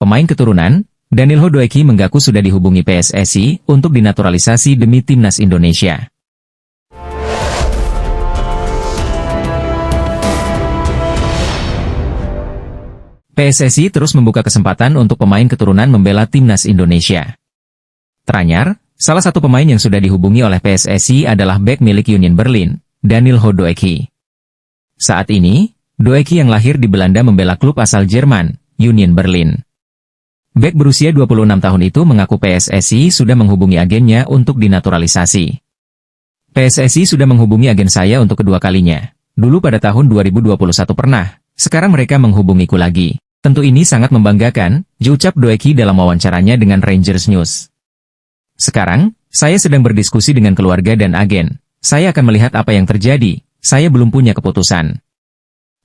Pemain keturunan, Danilho Doeki mengaku sudah dihubungi PSSI untuk dinaturalisasi demi timnas Indonesia. PSSI terus membuka kesempatan untuk pemain keturunan membela timnas Indonesia. Teranyar, salah satu pemain yang sudah dihubungi oleh PSSI adalah bek milik Union Berlin, Danilho Doeki. Saat ini, Doeki yang lahir di Belanda membela klub asal Jerman, Union Berlin. Bek berusia 26 tahun itu mengaku PSSI sudah menghubungi agennya untuk dinaturalisasi. PSSI sudah menghubungi agen saya untuk kedua kalinya. Dulu pada tahun 2021 pernah, sekarang mereka menghubungiku lagi. Tentu ini sangat membanggakan, ucap Doeki dalam wawancaranya dengan Rangers News. Sekarang, saya sedang berdiskusi dengan keluarga dan agen. Saya akan melihat apa yang terjadi, saya belum punya keputusan.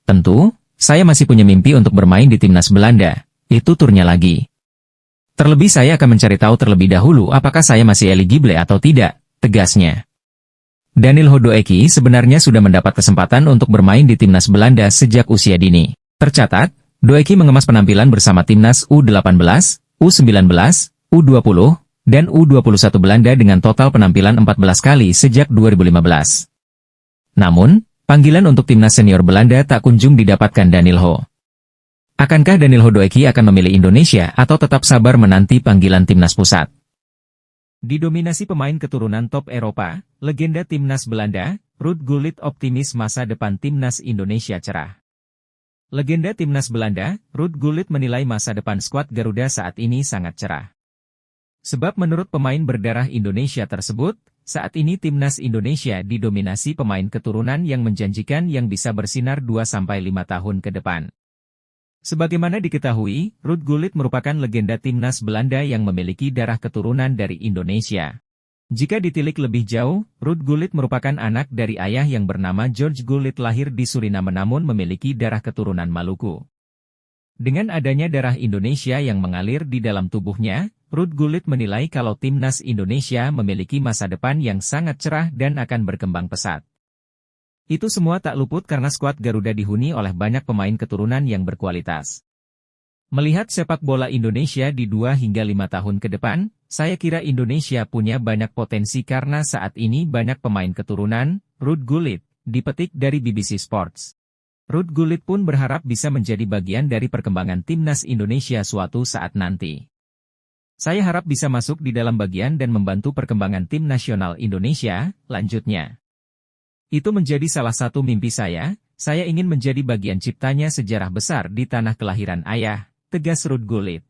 Tentu, saya masih punya mimpi untuk bermain di timnas Belanda. Itu turnya lagi. Terlebih saya akan mencari tahu terlebih dahulu apakah saya masih eligible atau tidak, tegasnya. Danilho Doeki sebenarnya sudah mendapat kesempatan untuk bermain di timnas Belanda sejak usia dini. Tercatat, Doeki mengemas penampilan bersama timnas U18, U19, U20, dan U21 Belanda dengan total penampilan 14 kali sejak 2015. Namun, panggilan untuk timnas senior Belanda tak kunjung didapatkan Danilho. Akankah Danilho Doeki akan memilih Indonesia atau tetap sabar menanti panggilan timnas pusat? Didominasi pemain keturunan top Eropa, legenda timnas Belanda, Ruud Gullit optimis masa depan timnas Indonesia cerah. Legenda timnas Belanda, Ruud Gullit menilai masa depan skuad Garuda saat ini sangat cerah. Sebab menurut pemain berdarah Indonesia tersebut, saat ini timnas Indonesia didominasi pemain keturunan yang menjanjikan yang bisa bersinar 2-5 tahun ke depan. Sebagaimana diketahui, Ruud Gullit merupakan legenda timnas Belanda yang memiliki darah keturunan dari Indonesia. Jika ditilik lebih jauh, Ruud Gullit merupakan anak dari ayah yang bernama George Gullit lahir di Suriname namun memiliki darah keturunan Maluku. Dengan adanya darah Indonesia yang mengalir di dalam tubuhnya, Ruud Gullit menilai kalau timnas Indonesia memiliki masa depan yang sangat cerah dan akan berkembang pesat. Itu semua tak luput karena skuad Garuda dihuni oleh banyak pemain keturunan yang berkualitas. Melihat sepak bola Indonesia di 2 hingga 5 tahun ke depan, saya kira Indonesia punya banyak potensi karena saat ini banyak pemain keturunan, Ruud Gullit, dipetik dari BBC Sports. Ruud Gullit pun berharap bisa menjadi bagian dari perkembangan timnas Indonesia suatu saat nanti. Saya harap bisa masuk di dalam bagian dan membantu perkembangan tim nasional Indonesia, lanjutnya. Itu menjadi salah satu mimpi saya ingin menjadi bagian ciptanya sejarah besar di tanah kelahiran ayah, tegas Ruud Gullit.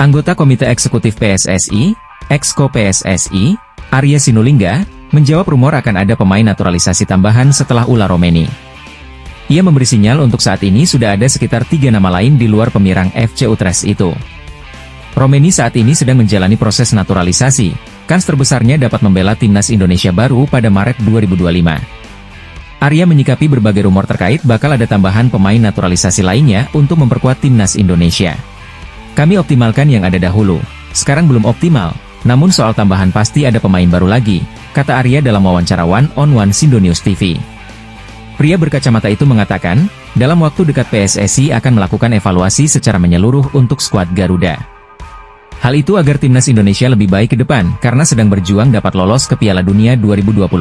Anggota Komite Eksekutif PSSI, Exco PSSI, Arya Sinulinga, menjawab rumor akan ada pemain naturalisasi tambahan setelah Ula Romeni. Ia memberi sinyal untuk saat ini sudah ada sekitar 3 nama lain di luar pemirang FC Utrecht itu. Romeni saat ini sedang menjalani proses naturalisasi, kans terbesarnya dapat membela timnas Indonesia baru pada Maret 2025. Arya menyikapi berbagai rumor terkait bakal ada tambahan pemain naturalisasi lainnya untuk memperkuat timnas Indonesia. Kami optimalkan yang ada dahulu, sekarang belum optimal, namun soal tambahan pasti ada pemain baru lagi, kata Arya dalam wawancara one-on-one Sindonews TV. Pria berkacamata itu mengatakan, dalam waktu dekat PSSI akan melakukan evaluasi secara menyeluruh untuk skuad Garuda. Hal itu agar timnas Indonesia lebih baik ke depan karena sedang berjuang dapat lolos ke Piala Dunia 2026.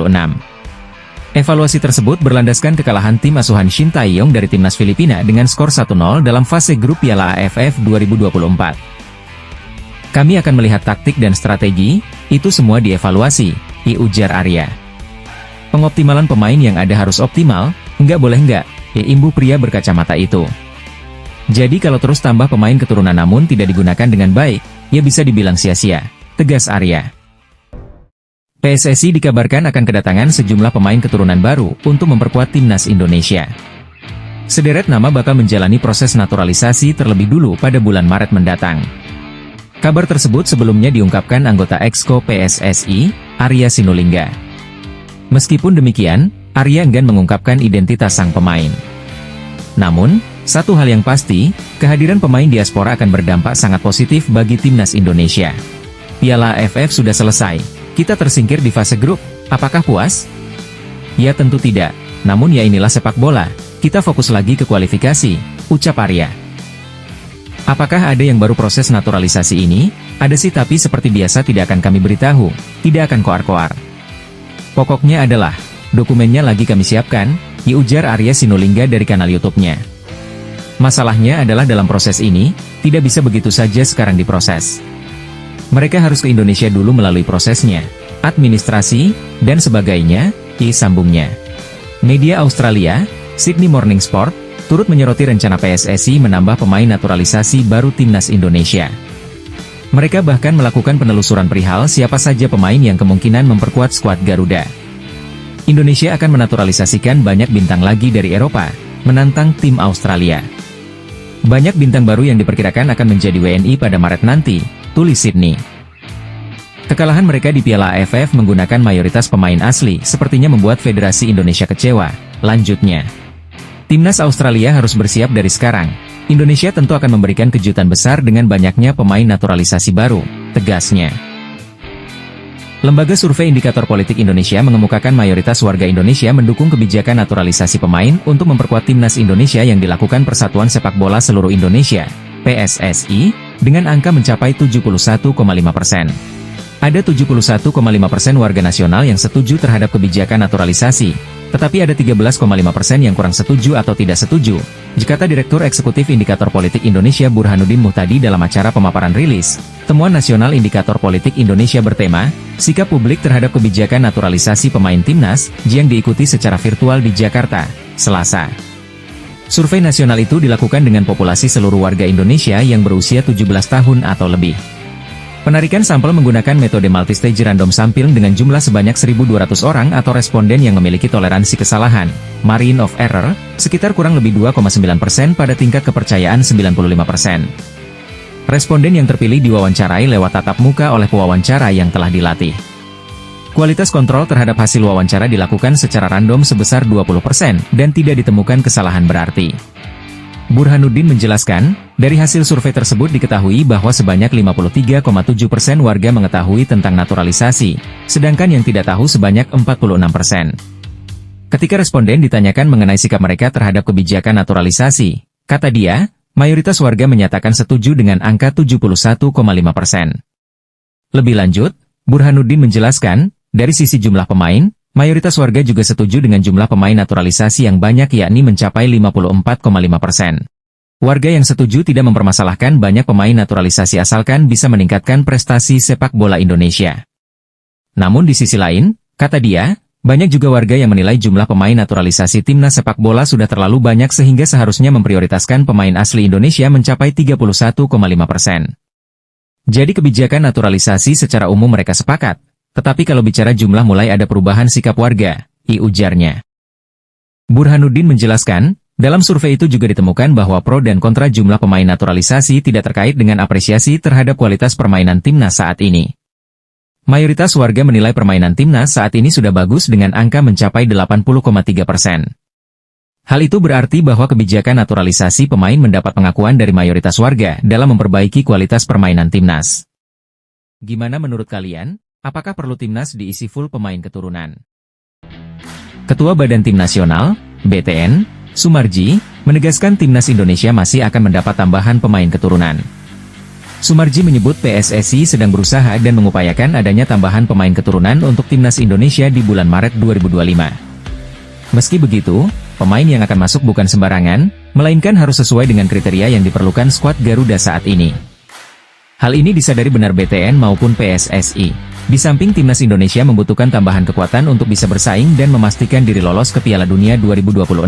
Evaluasi tersebut berlandaskan kekalahan tim asuhan Shin Tae-yong dari timnas Filipina dengan skor 1-0 dalam fase grup Piala AFF 2024. Kami akan melihat taktik dan strategi, itu semua dievaluasi, ujar Arya. Pengoptimalan pemain yang ada harus optimal, enggak boleh enggak, imbu pria berkacamata itu. Jadi kalau terus tambah pemain keturunan namun tidak digunakan dengan baik, ya bisa dibilang sia-sia, tegas Arya. PSSI dikabarkan akan kedatangan sejumlah pemain keturunan baru untuk memperkuat timnas Indonesia. Sederet nama bakal menjalani proses naturalisasi terlebih dulu pada bulan Maret mendatang. Kabar tersebut sebelumnya diungkapkan anggota Exco PSSI, Arya Sinulinga. Meskipun demikian, Arya enggan mengungkapkan identitas sang pemain. Namun, satu hal yang pasti, kehadiran pemain diaspora akan berdampak sangat positif bagi timnas Indonesia. Piala AFF sudah selesai, kita tersingkir di fase grup, apakah puas? Ya tentu tidak, namun ya inilah sepak bola, kita fokus lagi ke kualifikasi, ucap Arya. Apakah ada yang baru proses naturalisasi ini? Ada sih, tapi seperti biasa tidak akan kami beritahu, tidak akan koar-koar. Pokoknya adalah, dokumennya lagi kami siapkan, ujar Arya Sinulinga dari kanal YouTube-nya. Masalahnya adalah dalam proses ini, tidak bisa begitu saja sekarang diproses. Mereka harus ke Indonesia dulu melalui prosesnya, administrasi, dan sebagainya, sambungnya. Media Australia, Sydney Morning Sport, turut menyoroti rencana PSSI menambah pemain naturalisasi baru timnas Indonesia. Mereka bahkan melakukan penelusuran perihal siapa saja pemain yang kemungkinan memperkuat skuad Garuda. Indonesia akan menaturalisasikan banyak bintang lagi dari Eropa, menantang tim Australia. Banyak bintang baru yang diperkirakan akan menjadi WNI pada Maret nanti, tulis Sydney. Kekalahan mereka di Piala AFF menggunakan mayoritas pemain asli sepertinya membuat Federasi Indonesia kecewa, lanjutnya. Timnas Australia harus bersiap dari sekarang. Indonesia tentu akan memberikan kejutan besar dengan banyaknya pemain naturalisasi baru, tegasnya. Lembaga Survei Indikator Politik Indonesia mengemukakan mayoritas warga Indonesia mendukung kebijakan naturalisasi pemain untuk memperkuat timnas Indonesia yang dilakukan Persatuan Sepak Bola Seluruh Indonesia, PSSI, dengan angka mencapai 71,5%. Ada 71,5% warga nasional yang setuju terhadap kebijakan naturalisasi, tetapi ada 13,5% yang kurang setuju atau tidak setuju, kata Direktur Eksekutif Indikator Politik Indonesia Burhanuddin Muhtadi dalam acara pemaparan rilis Temuan Nasional Indikator Politik Indonesia bertema, Sikap Publik Terhadap Kebijakan Naturalisasi Pemain Timnas, yang diikuti secara virtual di Jakarta, Selasa. Survei nasional itu dilakukan dengan populasi seluruh warga Indonesia yang berusia 17 tahun atau lebih. Penarikan sampel menggunakan metode multistage random sampling dengan jumlah sebanyak 1.200 orang atau responden yang memiliki toleransi kesalahan, margin of error, sekitar kurang lebih 2,9% pada tingkat kepercayaan 95%. Responden yang terpilih diwawancarai lewat tatap muka oleh pewawancara yang telah dilatih. Kualitas kontrol terhadap hasil wawancara dilakukan secara random sebesar 20% dan tidak ditemukan kesalahan berarti. Burhanuddin menjelaskan, dari hasil survei tersebut diketahui bahwa sebanyak 53,7% warga mengetahui tentang naturalisasi, sedangkan yang tidak tahu sebanyak 46%. Ketika responden ditanyakan mengenai sikap mereka terhadap kebijakan naturalisasi, kata dia, mayoritas warga menyatakan setuju dengan angka 71,5%. Lebih lanjut, Burhanuddin menjelaskan, dari sisi jumlah pemain, mayoritas warga juga setuju dengan jumlah pemain naturalisasi yang banyak yakni mencapai 54,5%. Warga yang setuju tidak mempermasalahkan banyak pemain naturalisasi asalkan bisa meningkatkan prestasi sepak bola Indonesia. Namun di sisi lain, kata dia, banyak juga warga yang menilai jumlah pemain naturalisasi timnas sepak bola sudah terlalu banyak sehingga seharusnya memprioritaskan pemain asli Indonesia mencapai 31,5%. Jadi kebijakan naturalisasi secara umum mereka sepakat. Tetapi kalau bicara jumlah mulai ada perubahan sikap warga, ujarnya. Burhanuddin menjelaskan, dalam survei itu juga ditemukan bahwa pro dan kontra jumlah pemain naturalisasi tidak terkait dengan apresiasi terhadap kualitas permainan timnas saat ini. Mayoritas warga menilai permainan timnas saat ini sudah bagus dengan angka mencapai 80,3%. Hal itu berarti bahwa kebijakan naturalisasi pemain mendapat pengakuan dari mayoritas warga dalam memperbaiki kualitas permainan timnas. Gimana menurut kalian? Apakah perlu timnas diisi full pemain keturunan? Ketua Badan Tim Nasional, BTN, Sumarji, menegaskan timnas Indonesia masih akan mendapat tambahan pemain keturunan. Sumarji menyebut PSSI sedang berusaha dan mengupayakan adanya tambahan pemain keturunan untuk timnas Indonesia di bulan Maret 2025. Meski begitu, pemain yang akan masuk bukan sembarangan, melainkan harus sesuai dengan kriteria yang diperlukan skuad Garuda saat ini. Hal ini disadari benar BTN maupun PSSI. Di samping timnas Indonesia membutuhkan tambahan kekuatan untuk bisa bersaing dan memastikan diri lolos ke Piala Dunia 2026.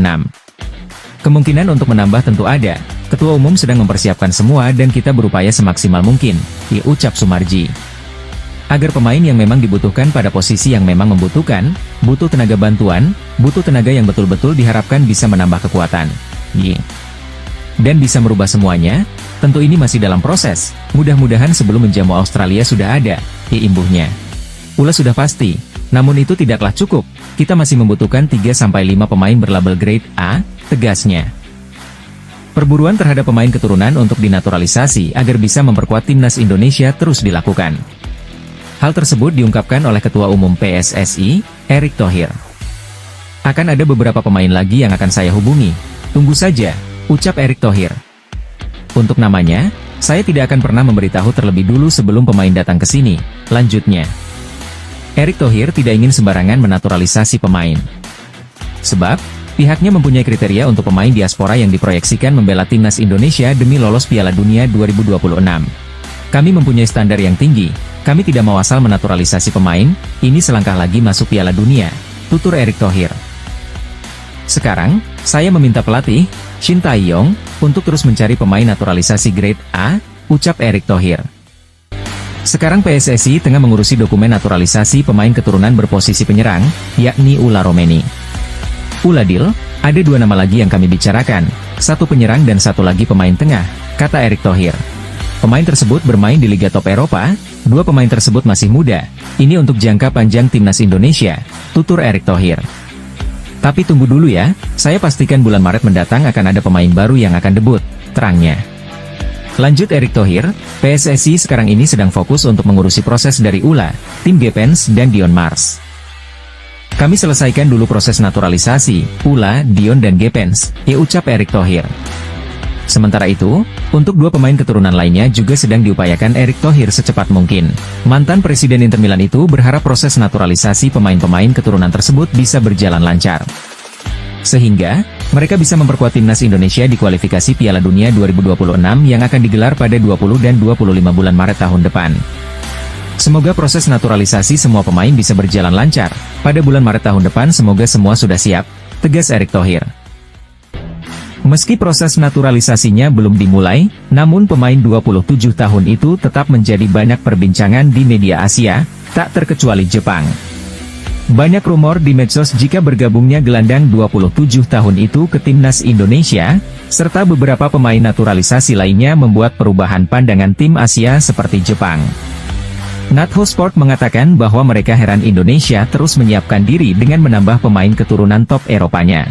Kemungkinan untuk menambah tentu ada, Ketua Umum sedang mempersiapkan semua dan kita berupaya semaksimal mungkin, ucap Sumarji. Agar pemain yang memang dibutuhkan pada posisi yang memang membutuhkan, butuh tenaga bantuan, butuh tenaga yang betul-betul diharapkan bisa menambah kekuatan. Dan bisa merubah semuanya, tentu ini masih dalam proses, mudah-mudahan sebelum menjamu Australia sudah ada, imbuhnya. Ulas sudah pasti, namun itu tidaklah cukup, kita masih membutuhkan 3-5 pemain berlabel grade A, tegasnya. Perburuan terhadap pemain keturunan untuk dinaturalisasi agar bisa memperkuat timnas Indonesia terus dilakukan. Hal tersebut diungkapkan oleh Ketua Umum PSSI, Erick Thohir. Akan ada beberapa pemain lagi yang akan saya hubungi, tunggu saja, ucap Erick Thohir. Untuk namanya, saya tidak akan pernah memberitahu terlebih dulu sebelum pemain datang ke sini. Lanjutnya, Erick Thohir tidak ingin sembarangan menaturalisasi pemain. Sebab, pihaknya mempunyai kriteria untuk pemain diaspora yang diproyeksikan membela timnas Indonesia demi lolos Piala Dunia 2026. Kami mempunyai standar yang tinggi, kami tidak mau asal menaturalisasi pemain, ini selangkah lagi masuk Piala Dunia, tutur Erick Thohir. Sekarang, saya meminta pelatih, Shin Tae-yong, untuk terus mencari pemain naturalisasi grade A, ucap Erick Thohir. Sekarang PSSI tengah mengurusi dokumen naturalisasi pemain keturunan berposisi penyerang, yakni Ula Romeni. Uladil, ada dua nama lagi yang kami bicarakan, satu penyerang dan satu lagi pemain tengah, kata Erick Thohir. Pemain tersebut bermain di Liga Top Eropa, dua pemain tersebut masih muda, ini untuk jangka panjang timnas Indonesia, tutur Erick Thohir. Tapi tunggu dulu ya, saya pastikan bulan Maret mendatang akan ada pemain baru yang akan debut, terangnya. Lanjut Erick Thohir, PSSI sekarang ini sedang fokus untuk mengurusi proses dari Ula, tim Gepens dan Dion Mars. Kami selesaikan dulu proses naturalisasi, Ula, Dion dan Gepens, ucap Erick Thohir. Sementara itu, untuk dua pemain keturunan lainnya juga sedang diupayakan Erick Thohir secepat mungkin. Mantan Presiden Inter Milan itu berharap proses naturalisasi pemain-pemain keturunan tersebut bisa berjalan lancar. Sehingga, mereka bisa memperkuat timnas Indonesia di kualifikasi Piala Dunia 2026 yang akan digelar pada 20 dan 25 bulan Maret tahun depan. Semoga proses naturalisasi semua pemain bisa berjalan lancar. Pada bulan Maret tahun depan semoga semua sudah siap, tegas Erick Thohir. Meski proses naturalisasinya belum dimulai, namun pemain 27 tahun itu tetap menjadi banyak perbincangan di media Asia, tak terkecuali Jepang. Banyak rumor di medsos jika bergabungnya gelandang 27 tahun itu ke timnas Indonesia, serta beberapa pemain naturalisasi lainnya membuat perubahan pandangan tim Asia seperti Jepang. Natho Sport mengatakan bahwa mereka heran Indonesia terus menyiapkan diri dengan menambah pemain keturunan top Eropanya.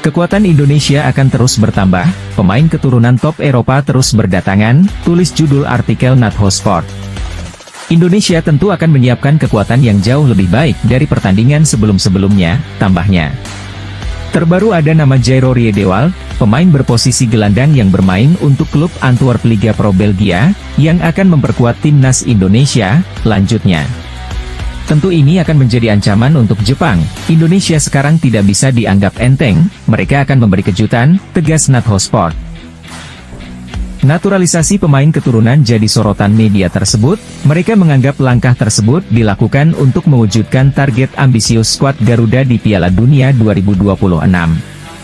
Kekuatan Indonesia akan terus bertambah, pemain keturunan top Eropa terus berdatangan, tulis judul artikel Natho Sport. Indonesia tentu akan menyiapkan kekuatan yang jauh lebih baik dari pertandingan sebelum-sebelumnya, tambahnya. Terbaru ada nama Jairo Riedewald, pemain berposisi gelandang yang bermain untuk klub Antwerp Liga Pro Belgia, yang akan memperkuat timnas Indonesia, lanjutnya. Tentu ini akan menjadi ancaman untuk Jepang, Indonesia sekarang tidak bisa dianggap enteng, mereka akan memberi kejutan, tegas Natho Sport. Naturalisasi pemain keturunan jadi sorotan media tersebut, mereka menganggap langkah tersebut dilakukan untuk mewujudkan target ambisius skuad Garuda di Piala Dunia 2026.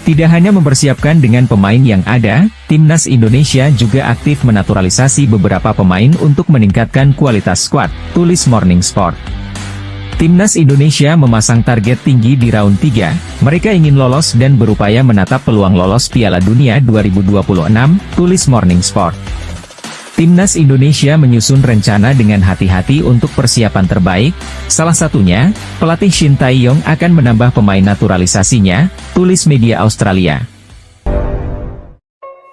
Tidak hanya mempersiapkan dengan pemain yang ada, timnas Indonesia juga aktif menaturalisasi beberapa pemain untuk meningkatkan kualitas skuad, tulis Morning Sport. Timnas Indonesia memasang target tinggi di round 3, mereka ingin lolos dan berupaya menatap peluang lolos Piala Dunia 2026, tulis Morning Sport. Timnas Indonesia menyusun rencana dengan hati-hati untuk persiapan terbaik, salah satunya, pelatih Shin Tae-yong akan menambah pemain naturalisasinya, tulis media Australia.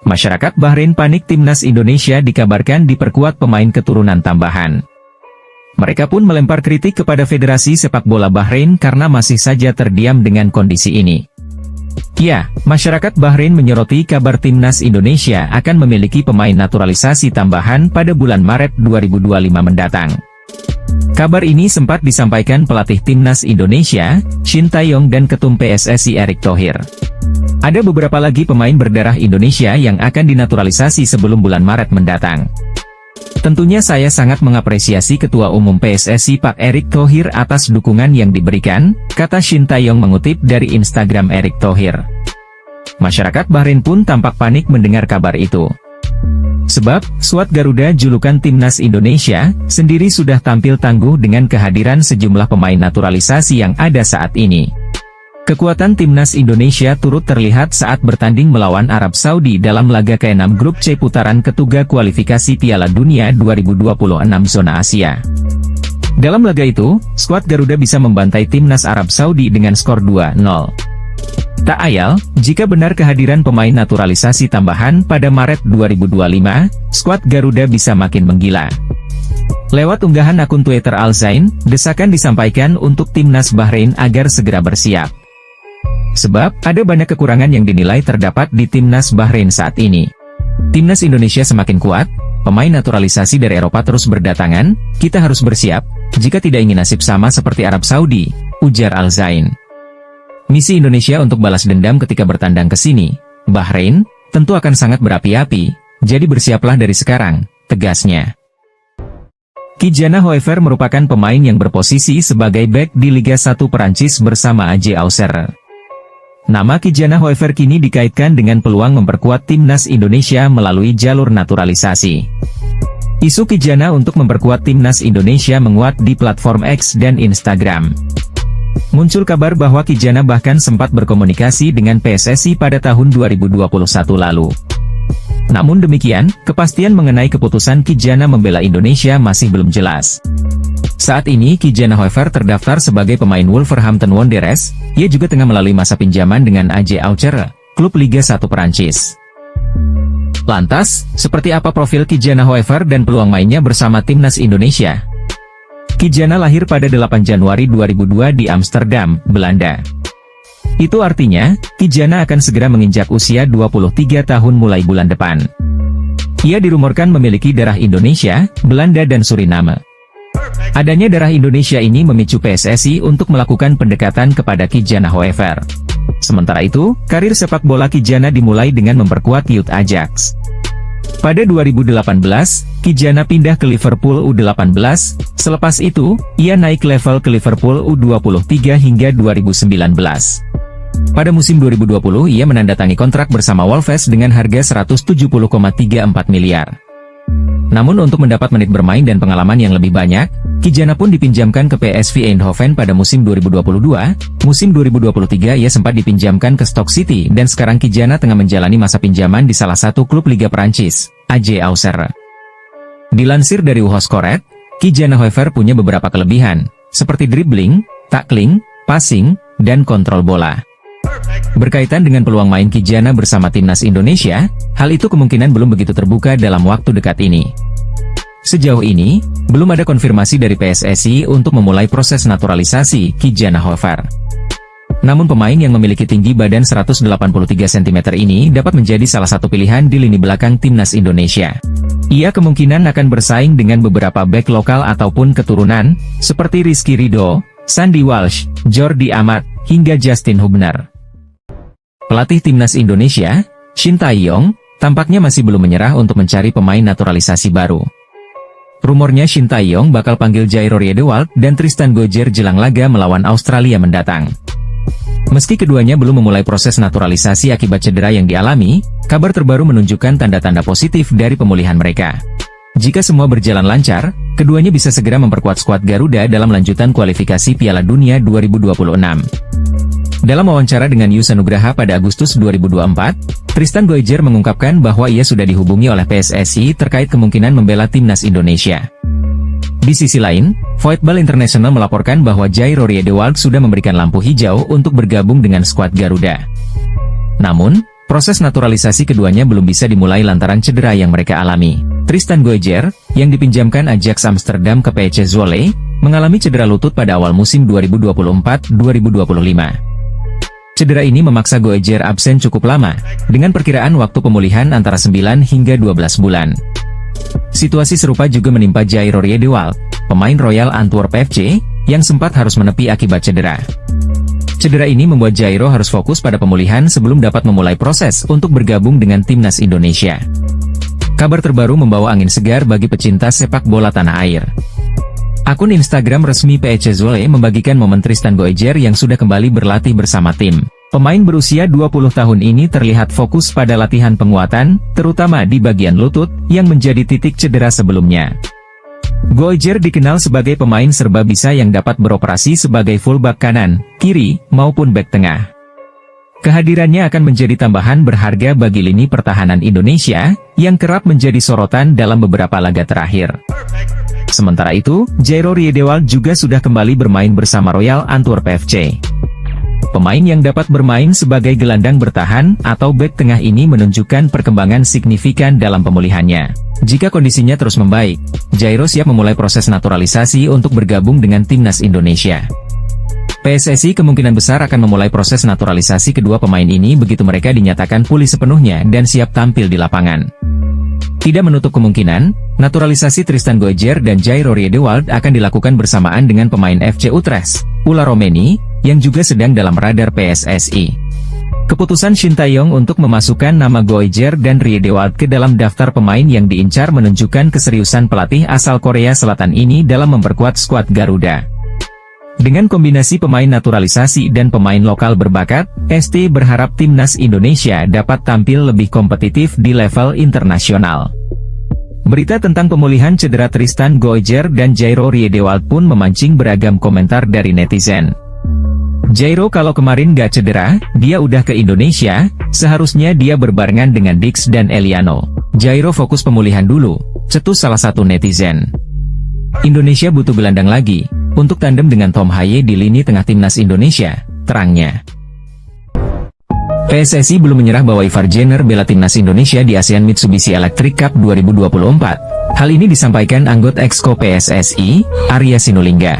Masyarakat Bahrain panik timnas Indonesia dikabarkan diperkuat pemain keturunan tambahan. Mereka pun melempar kritik kepada Federasi Sepak Bola Bahrain karena masih saja terdiam dengan kondisi ini. Ya, masyarakat Bahrain menyoroti kabar timnas Indonesia akan memiliki pemain naturalisasi tambahan pada bulan Maret 2025 mendatang. Kabar ini sempat disampaikan pelatih timnas Indonesia, Shin Tae-yong dan Ketum PSSI Erick Thohir. Ada beberapa lagi pemain berdarah Indonesia yang akan dinaturalisasi sebelum bulan Maret mendatang. Tentunya saya sangat mengapresiasi Ketua Umum PSSI Pak Erick Thohir atas dukungan yang diberikan, kata Shin Tae-yong mengutip dari Instagram Erick Thohir. Masyarakat Bahrain pun tampak panik mendengar kabar itu. Sebab, skuad Garuda julukan timnas Indonesia, sendiri sudah tampil tangguh dengan kehadiran sejumlah pemain naturalisasi yang ada saat ini. Kekuatan timnas Indonesia turut terlihat saat bertanding melawan Arab Saudi dalam laga ke-6 Grup C putaran ketiga kualifikasi Piala Dunia 2026 zona Asia. Dalam laga itu, skuad Garuda bisa membantai timnas Arab Saudi dengan skor 2-0. Tak ayal, jika benar kehadiran pemain naturalisasi tambahan pada Maret 2025, skuad Garuda bisa makin menggila. Lewat unggahan akun Twitter Al Zain, desakan disampaikan untuk timnas Bahrain agar segera bersiap. Sebab, ada banyak kekurangan yang dinilai terdapat di timnas Bahrain saat ini. Timnas Indonesia semakin kuat, pemain naturalisasi dari Eropa terus berdatangan, kita harus bersiap, jika tidak ingin nasib sama seperti Arab Saudi, ujar Al-Zain. Misi Indonesia untuk balas dendam ketika bertandang ke sini, Bahrain, tentu akan sangat berapi-api, jadi bersiaplah dari sekarang, tegasnya. Ki-Jana Hoever merupakan pemain yang berposisi sebagai bek di Liga 1 Perancis bersama AJ Auxerre. Nama Ki-Jana Hoever kini dikaitkan dengan peluang memperkuat timnas Indonesia melalui jalur naturalisasi. Isu Ki-Jana untuk memperkuat timnas Indonesia menguat di platform X dan Instagram. Muncul kabar bahwa Ki-Jana bahkan sempat berkomunikasi dengan PSSI pada tahun 2021 lalu. Namun demikian, kepastian mengenai keputusan Ki-Jana membela Indonesia masih belum jelas. Saat ini Ki-Jana Hoever terdaftar sebagai pemain Wolverhampton Wanderers, ia juga tengah melalui masa pinjaman dengan AJ Auxerre, klub Liga 1 Perancis. Lantas, seperti apa profil Ki-Jana Hoever dan peluang mainnya bersama timnas Indonesia? Ki-Jana lahir pada 8 Januari 2002 di Amsterdam, Belanda. Itu artinya, Ki-Jana akan segera menginjak usia 23 tahun mulai bulan depan. Ia dirumorkan memiliki darah Indonesia, Belanda dan Suriname. Adanya darah Indonesia ini memicu PSSI untuk melakukan pendekatan kepada Ki-Jana Hoever. Sementara itu, karir sepak bola Ki-Jana dimulai dengan memperkuat Youth Ajax. Pada 2018, Ki-Jana pindah ke Liverpool U18, selepas itu, ia naik level ke Liverpool U23 hingga 2019. Pada musim 2020 ia menandatangani kontrak bersama Wolves dengan harga 170,34 miliar. Namun untuk mendapat menit bermain dan pengalaman yang lebih banyak, Ki-Jana pun dipinjamkan ke PSV Eindhoven pada musim 2022, musim 2023 ia sempat dipinjamkan ke Stoke City dan sekarang Ki-Jana tengah menjalani masa pinjaman di salah satu klub Liga Perancis, AJ Auxerre. Dilansir dari Uhoskoret, Ki-Jana Hoever punya beberapa kelebihan, seperti dribbling, tackling, passing, dan kontrol bola. Berkaitan dengan peluang main Ki-Jana bersama timnas Indonesia, hal itu kemungkinan belum begitu terbuka dalam waktu dekat ini. Sejauh ini, belum ada konfirmasi dari PSSI untuk memulai proses naturalisasi Ki-Jana Hoever. Namun pemain yang memiliki tinggi badan 183 cm ini dapat menjadi salah satu pilihan di lini belakang timnas Indonesia. Ia kemungkinan akan bersaing dengan beberapa bek lokal ataupun keturunan, seperti Rizky Ridho, Sandy Walsh, Jordi Amat, hingga Justin Hubner. Pelatih timnas Indonesia, Shin Tae-yong, tampaknya masih belum menyerah untuk mencari pemain naturalisasi baru. Rumornya Shin Tae-yong bakal panggil Jairo Riedewald dan Tristan Gojjer jelang laga melawan Australia mendatang. Meski keduanya belum memulai proses naturalisasi akibat cedera yang dialami, kabar terbaru menunjukkan tanda-tanda positif dari pemulihan mereka. Jika semua berjalan lancar, keduanya bisa segera memperkuat skuad Garuda dalam lanjutan kualifikasi Piala Dunia 2026. Dalam wawancara dengan Yusa Nugraha pada Agustus 2024, Tristan Gojjer mengungkapkan bahwa ia sudah dihubungi oleh PSSI terkait kemungkinan membela timnas Indonesia. Di sisi lain, Voetbal International melaporkan bahwa Jairo Riedewald sudah memberikan lampu hijau untuk bergabung dengan skuad Garuda. Namun, proses naturalisasi keduanya belum bisa dimulai lantaran cedera yang mereka alami. Tristan Gojjer, yang dipinjamkan Ajax Amsterdam ke PC Zwolle, mengalami cedera lutut pada awal musim 2024-2025. Cedera ini memaksa Gojjer absen cukup lama, dengan perkiraan waktu pemulihan antara 9 hingga 12 bulan. Situasi serupa juga menimpa Jairo Riedewald, pemain Royal Antwerp FC, yang sempat harus menepi akibat cedera. Cedera ini membuat Jairo harus fokus pada pemulihan sebelum dapat memulai proses untuk bergabung dengan timnas Indonesia. Kabar terbaru membawa angin segar bagi pecinta sepak bola tanah air. Akun Instagram resmi PC Zwolle membagikan momen Tristan Gojjer yang sudah kembali berlatih bersama tim. Pemain berusia 20 tahun ini terlihat fokus pada latihan penguatan, terutama di bagian lutut, yang menjadi titik cedera sebelumnya. Gojjer dikenal sebagai pemain serba bisa yang dapat beroperasi sebagai fullback kanan, kiri, maupun bek tengah. Kehadirannya akan menjadi tambahan berharga bagi lini pertahanan Indonesia, yang kerap menjadi sorotan dalam beberapa laga terakhir. Sementara itu, Jairo Riedewald juga sudah kembali bermain bersama Royal Antwerp FC. Pemain yang dapat bermain sebagai gelandang bertahan atau bek tengah ini menunjukkan perkembangan signifikan dalam pemulihannya. Jika kondisinya terus membaik, Jairo siap memulai proses naturalisasi untuk bergabung dengan timnas Indonesia. PSSI kemungkinan besar akan memulai proses naturalisasi kedua pemain ini begitu mereka dinyatakan pulih sepenuhnya dan siap tampil di lapangan. Tidak menutup kemungkinan, naturalisasi Tristan Goijer dan Jairo Riedewald akan dilakukan bersamaan dengan pemain FC Utrecht, Ola Romeni, yang juga sedang dalam radar PSSI. Keputusan Shin Tae-yong untuk memasukkan nama Goijer dan Riedewald ke dalam daftar pemain yang diincar menunjukkan keseriusan pelatih asal Korea Selatan ini dalam memperkuat skuad Garuda. Dengan kombinasi pemain naturalisasi dan pemain lokal berbakat, ST berharap timnas Indonesia dapat tampil lebih kompetitif di level internasional. Berita tentang pemulihan cedera Tristan Goijer dan Jairo Riedewald pun memancing beragam komentar dari netizen. Jairo kalau kemarin gak cedera, dia udah ke Indonesia, seharusnya dia berbarengan dengan Dix dan Eliano. Jairo fokus pemulihan dulu, cetus salah satu netizen. Indonesia butuh gelandang lagi, untuk tandem dengan Tom Haye di lini tengah timnas Indonesia, terangnya. PSSI belum menyerah bahwa Ivar Jenner bela timnas Indonesia di ASEAN Mitsubishi Electric Cup 2024. Hal ini disampaikan anggota Exco PSSI, Arya Sinulinga.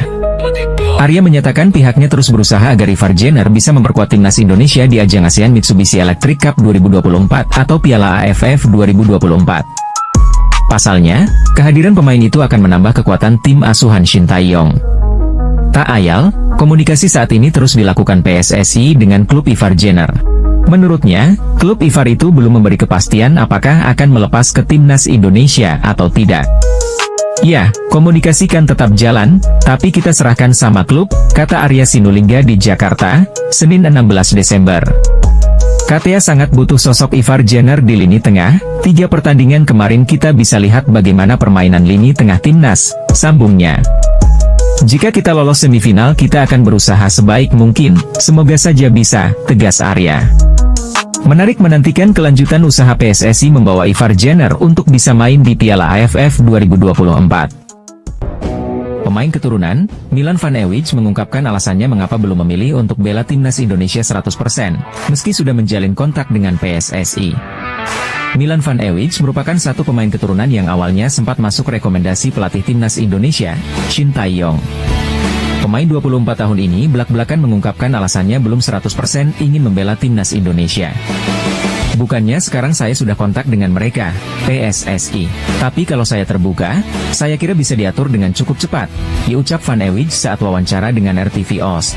Arya menyatakan pihaknya terus berusaha agar Ivar Jenner bisa memperkuat timnas Indonesia di ajang ASEAN Mitsubishi Electric Cup 2024 atau Piala AFF 2024. Pasalnya, kehadiran pemain itu akan menambah kekuatan tim asuhan Shin Tae-yong. Tak ayal, komunikasi saat ini terus dilakukan PSSI dengan klub Ivar Jenner. Menurutnya, klub Ivar itu belum memberi kepastian apakah akan melepas ke timnas Indonesia atau tidak. Ya, komunikasi kan tetap jalan, tapi kita serahkan sama klub, kata Arya Sinulinga di Jakarta, Senin 16 Desember. KTA sangat butuh sosok Ivar Jenner di lini tengah, 3 pertandingan kemarin kita bisa lihat bagaimana permainan lini tengah timnas, sambungnya. Jika kita lolos semifinal kita akan berusaha sebaik mungkin, semoga saja bisa, tegas Arya. Menarik menantikan kelanjutan usaha PSSI membawa Ivar Jenner untuk bisa main di Piala AFF 2024. Pemain keturunan, Milan Van Ewijk mengungkapkan alasannya mengapa belum memilih untuk bela timnas Indonesia 100%, meski sudah menjalin kontak dengan PSSI. Milan Van Ewijk merupakan satu pemain keturunan yang awalnya sempat masuk rekomendasi pelatih timnas Indonesia, Shin Tae-yong. Pemain 24 tahun ini belak-belakan mengungkapkan alasannya belum 100% ingin membela timnas Indonesia. Bukannya sekarang saya sudah kontak dengan mereka, PSSI. Tapi kalau saya terbuka, saya kira bisa diatur dengan cukup cepat, diucap Van Ewijk saat wawancara dengan RTV OS.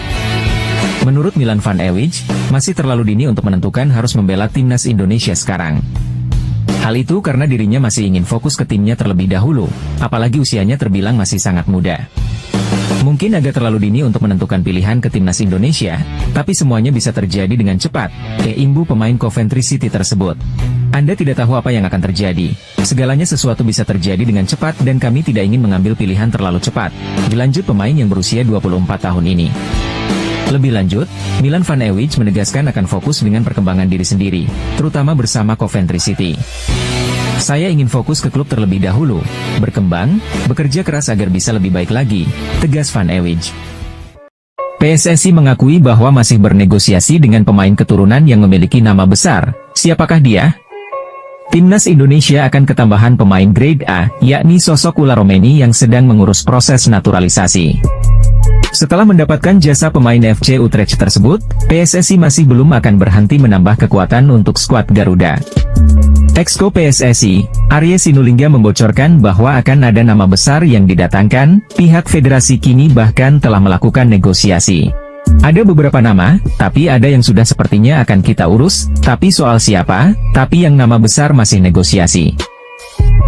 Menurut Milan Van Ewijk, masih terlalu dini untuk menentukan harus membela timnas Indonesia sekarang. Hal itu karena dirinya masih ingin fokus ke timnya terlebih dahulu, apalagi usianya terbilang masih sangat muda. Mungkin agak terlalu dini untuk menentukan pilihan ke timnas Indonesia, tapi semuanya bisa terjadi dengan cepat, imbu pemain Coventry City tersebut. Anda tidak tahu apa yang akan terjadi. Segalanya sesuatu bisa terjadi dengan cepat dan kami tidak ingin mengambil pilihan terlalu cepat, dilanjut pemain yang berusia 24 tahun ini. Lebih lanjut, Milan Van Ewijk menegaskan akan fokus dengan perkembangan diri sendiri, terutama bersama Coventry City. Saya ingin fokus ke klub terlebih dahulu, berkembang, bekerja keras agar bisa lebih baik lagi, tegas Van Ewijk. PSSI mengakui bahwa masih bernegosiasi dengan pemain keturunan yang memiliki nama besar. Siapakah dia? Timnas Indonesia akan ketambahan pemain grade A, yakni sosok Ola Romeni yang sedang mengurus proses naturalisasi. Setelah mendapatkan jasa pemain FC Utrecht tersebut, PSSI masih belum akan berhenti menambah kekuatan untuk skuad Garuda. Exco PSSI, Arya Sinulinga membocorkan bahwa akan ada nama besar yang didatangkan, pihak federasi kini bahkan telah melakukan negosiasi. Ada beberapa nama, tapi ada yang sudah sepertinya akan kita urus, tapi soal siapa, tapi yang nama besar masih negosiasi.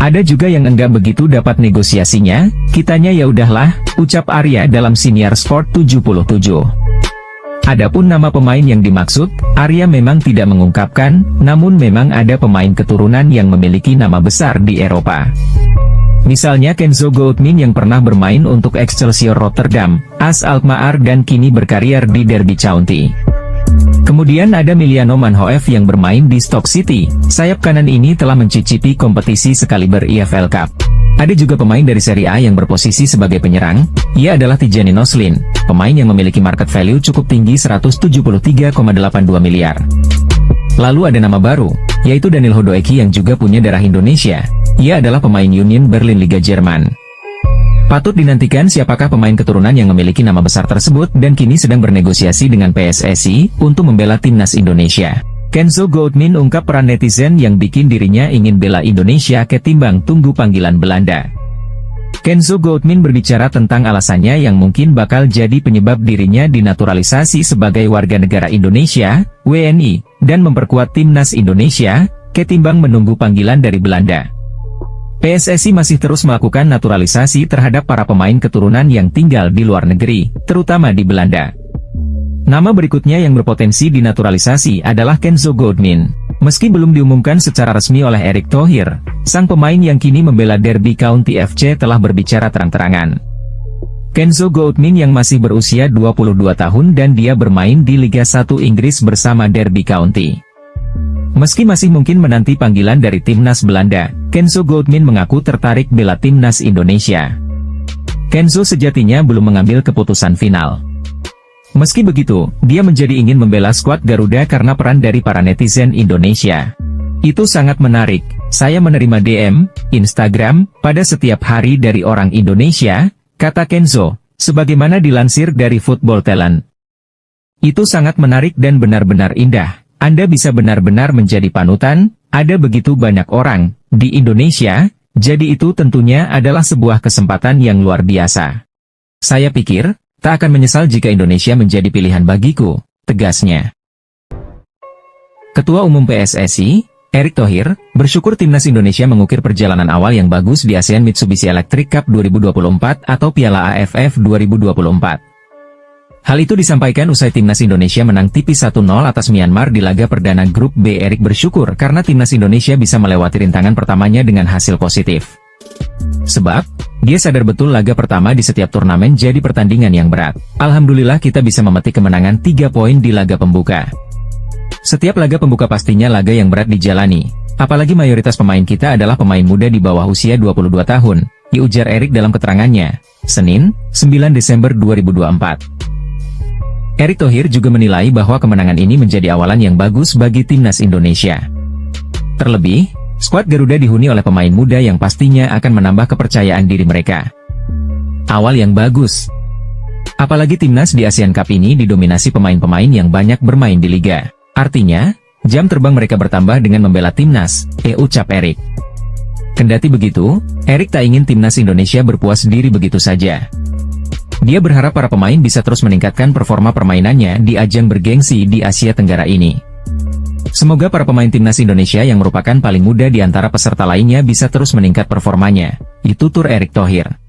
Ada juga yang enggak begitu dapat negosiasinya, kitanya ya udahlah, ucap Arya dalam Siniar Sport 77. Adapun nama pemain yang dimaksud, Arya memang tidak mengungkapkan, namun memang ada pemain keturunan yang memiliki nama besar di Eropa. Misalnya Kenzo Goutmin yang pernah bermain untuk Excelsior Rotterdam, AS Alkmaar dan kini berkarier di Derby County. Kemudian ada Miliano Manhoef yang bermain di Stoke City, sayap kanan ini telah mencicipi kompetisi sekaliber EFL Cup. Ada juga pemain dari Serie A yang berposisi sebagai penyerang, ia adalah Tijani Noslin, pemain yang memiliki market value cukup tinggi 173,82 miliar. Lalu ada nama baru, yaitu Daniel Hodoeki yang juga punya darah Indonesia, ia adalah pemain Union Berlin Liga Jerman. Patut dinantikan siapakah pemain keturunan yang memiliki nama besar tersebut dan kini sedang bernegosiasi dengan PSSI untuk membela timnas Indonesia. Kenzo Goudmin ungkap peran netizen yang bikin dirinya ingin bela Indonesia ketimbang tunggu panggilan Belanda. Kenzo Goudmin berbicara tentang alasannya yang mungkin bakal jadi penyebab dirinya dinaturalisasi sebagai warga negara Indonesia, WNI, dan memperkuat timnas Indonesia, ketimbang menunggu panggilan dari Belanda. PSSI masih terus melakukan naturalisasi terhadap para pemain keturunan yang tinggal di luar negeri, terutama di Belanda. Nama berikutnya yang berpotensi dinaturalisasi adalah Kenzo Goudmin. Meski belum diumumkan secara resmi oleh Erick Thohir, sang pemain yang kini membela Derby County FC telah berbicara terang-terangan. Kenzo Goudmin yang masih berusia 22 tahun dan dia bermain di Liga 1 Inggris bersama Derby County. Meski masih mungkin menanti panggilan dari timnas Belanda, Kenzo Goudmin mengaku tertarik bela timnas Indonesia. Kenzo sejatinya belum mengambil keputusan final. Meski begitu, dia menjadi ingin membela skuad Garuda karena peran dari para netizen Indonesia. Itu sangat menarik, saya menerima DM, Instagram, pada setiap hari dari orang Indonesia, kata Kenzo, sebagaimana dilansir dari Football Talent. Itu sangat menarik dan benar-benar indah, Anda bisa benar-benar menjadi panutan, ada begitu banyak orang, di Indonesia, jadi itu tentunya adalah sebuah kesempatan yang luar biasa. Saya pikir, tak akan menyesal jika Indonesia menjadi pilihan bagiku, tegasnya. Ketua Umum PSSI, Erick Thohir, bersyukur timnas Indonesia mengukir perjalanan awal yang bagus di ASEAN Mitsubishi Electric Cup 2024 atau Piala AFF 2024. Hal itu disampaikan usai timnas Indonesia menang tipis 1-0 atas Myanmar di laga perdana Grup B. Erick bersyukur karena timnas Indonesia bisa melewati rintangan pertamanya dengan hasil positif. Sebab, dia sadar betul laga pertama di setiap turnamen jadi pertandingan yang berat. Alhamdulillah kita bisa memetik kemenangan 3 poin di laga pembuka. Setiap laga pembuka pastinya laga yang berat dijalani, apalagi mayoritas pemain kita adalah pemain muda di bawah usia 22 tahun, diujar Erick dalam keterangannya, Senin, 9 Desember 2024. Erick Thohir juga menilai bahwa kemenangan ini menjadi awalan yang bagus bagi timnas Indonesia. Terlebih, skuad Garuda dihuni oleh pemain muda yang pastinya akan menambah kepercayaan diri mereka. Awal yang bagus. Apalagi timnas di ASEAN Cup ini didominasi pemain-pemain yang banyak bermain di liga. Artinya, jam terbang mereka bertambah dengan membela timnas, ucap Erick. Kendati begitu, Erick tak ingin timnas Indonesia berpuas diri begitu saja. Dia berharap para pemain bisa terus meningkatkan performa permainannya di ajang bergengsi di Asia Tenggara ini. Semoga para pemain timnas Indonesia yang merupakan paling muda di antara peserta lainnya bisa terus meningkat performanya, itu tutur Erick Thohir.